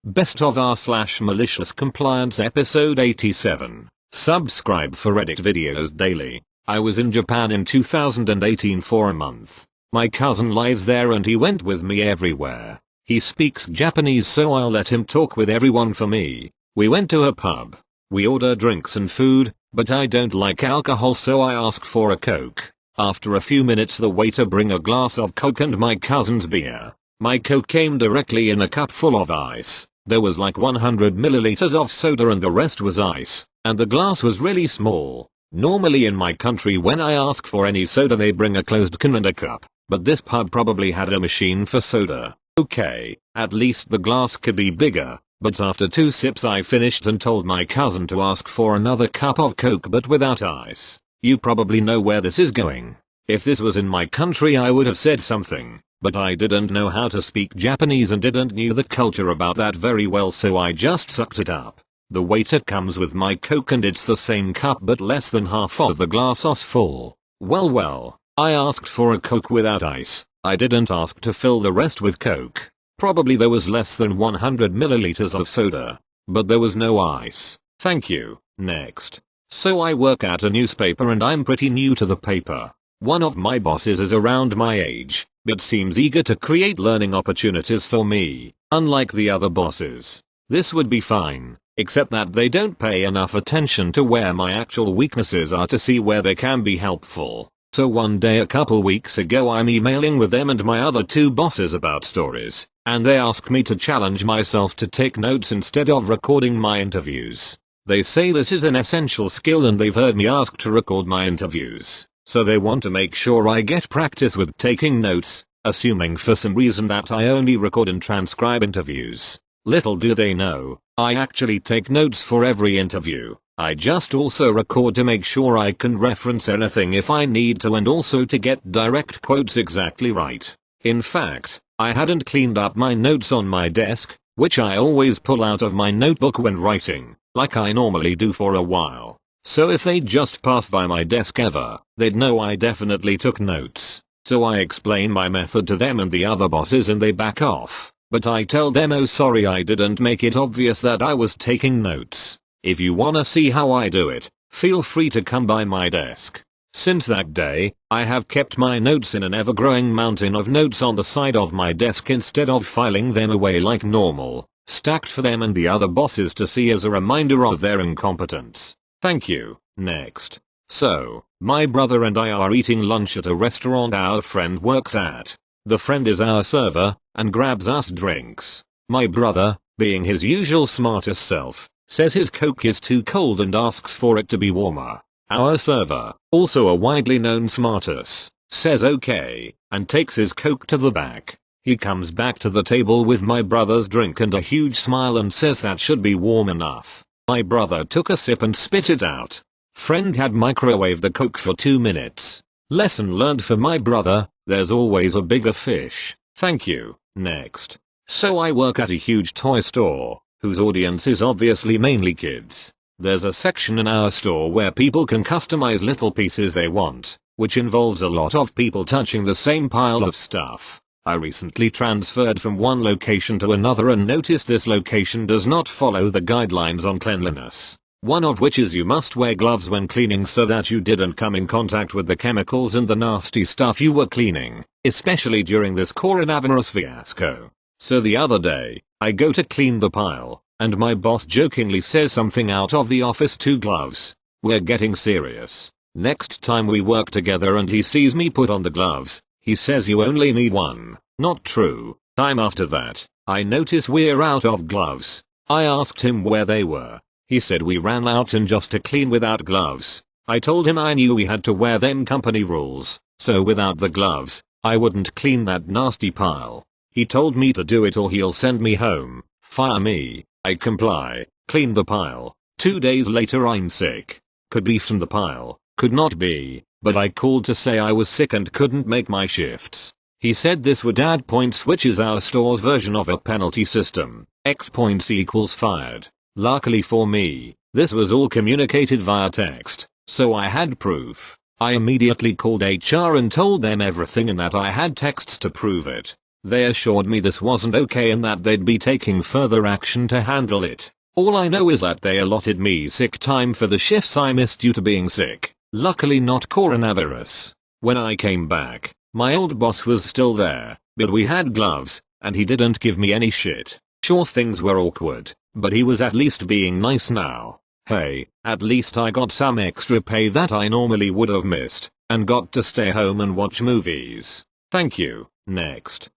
Best of r/malicious compliance episode 87. Subscribe for Reddit videos daily. I was in Japan in 2018 for a month. My cousin lives there and he went with me everywhere. He speaks Japanese, so I'll let him talk with everyone for me. We went to a pub. We ordered drinks and food, but I don't like alcohol, so I asked for a Coke. After a few minutes the waiter bring a glass of Coke and my cousin's beer. My Coke came directly in a cup full of ice. There was like 100 milliliters of soda and the rest was ice, and the glass was really small. Normally in my country when I ask for any soda they bring a closed can and a cup, but this pub probably had a machine for soda. Okay, at least the glass could be bigger, but after 2 sips I finished and told my cousin to ask for another cup of Coke but without ice. You probably know where this is going. If this was in my country I would have said something, but I didn't know how to speak Japanese and didn't knew the culture about that very well, so I just sucked it up. The waiter comes with my Coke and it's the same cup but less than half of the glass was full. Well, I asked for a Coke without ice. I didn't ask to fill the rest with Coke. Probably there was less than 100 milliliters of soda, but there was no ice. Thank you. Next. So I work at a newspaper and I'm pretty new to the paper. One of my bosses is around my age, but seems eager to create learning opportunities for me, unlike the other bosses. This would be fine, except that they don't pay enough attention to where my actual weaknesses are to see where they can be helpful. So one day a couple weeks ago I'm emailing with them and my other 2 bosses about stories, and they ask me to challenge myself to take notes instead of recording my interviews. They say this is an essential skill and they've heard me ask to record my interviews, so they want to make sure I get practice with taking notes, assuming for some reason that I only record and transcribe interviews. Little do they know, I actually take notes for every interview. I just also record to make sure I can reference anything if I need to and also to get direct quotes exactly right. In fact, I hadn't cleaned up my notes on my desk, which I always pull out of my notebook when writing, like I normally do, for a while. So if they just pass by my desk ever, they'd know I definitely took notes. So I explain my method to them and the other bosses and they back off. But I tell them, oh sorry, I didn't make it obvious that I was taking notes. If you wanna see how I do it, feel free to come by my desk. Since that day, I have kept my notes in an ever-growing mountain of notes on the side of my desk instead of filing them away like normal, stacked for them and the other bosses to see as a reminder of their incompetence. Thank you. Next. So, my brother and I are eating lunch at a restaurant our friend works at. The friend is our server, and grabs us drinks. My brother, being his usual smartest self, says his Coke is too cold and asks for it to be warmer. Our server, also a widely known smartass, says okay, and takes his Coke to the back. He comes back to the table with my brother's drink and a huge smile and says that should be warm enough. My brother took a sip and spit it out. Friend had microwaved the Coke for 2 minutes. Lesson learned for my brother, there's always a bigger fish. Thank you. Next. So I work at a huge toy store, whose audience is obviously mainly kids. There's a section in our store where people can customize little pieces they want, which involves a lot of people touching the same pile of stuff. I recently transferred from one location to another and noticed this location does not follow the guidelines on cleanliness. One of which is you must wear gloves when cleaning so that you didn't come in contact with the chemicals and the nasty stuff you were cleaning, especially during this coronavirus fiasco. So the other day, I go to clean the pile, and my boss jokingly says something out of the office 2 gloves. We're getting serious. Next time we work together and he sees me put on the gloves, he says you only need 1. Not true. Time after that, I notice we're out of gloves. I asked him where they were. He said we ran out and just to clean without gloves. I told him I knew we had to wear them company rules, so without the gloves, I wouldn't clean that nasty pile. He told me to do it or he'll send me home, fire me. I comply, clean the pile. 2 days later I'm sick. Could be from the pile, could not be, but I called to say I was sick and couldn't make my shifts. He said this would add points, which is our store's version of a penalty system. X points equals fired. Luckily for me, this was all communicated via text, so I had proof. I immediately called HR and told them everything and that I had texts to prove it. They assured me this wasn't okay and that they'd be taking further action to handle it. All I know is that they allotted me sick time for the shifts I missed due to being sick. Luckily not coronavirus. When I came back, my old boss was still there, but we had gloves, and he didn't give me any shit. Sure, things were awkward, but he was at least being nice now. Hey, at least I got some extra pay that I normally would have missed, and got to stay home and watch movies. Thank you. Next.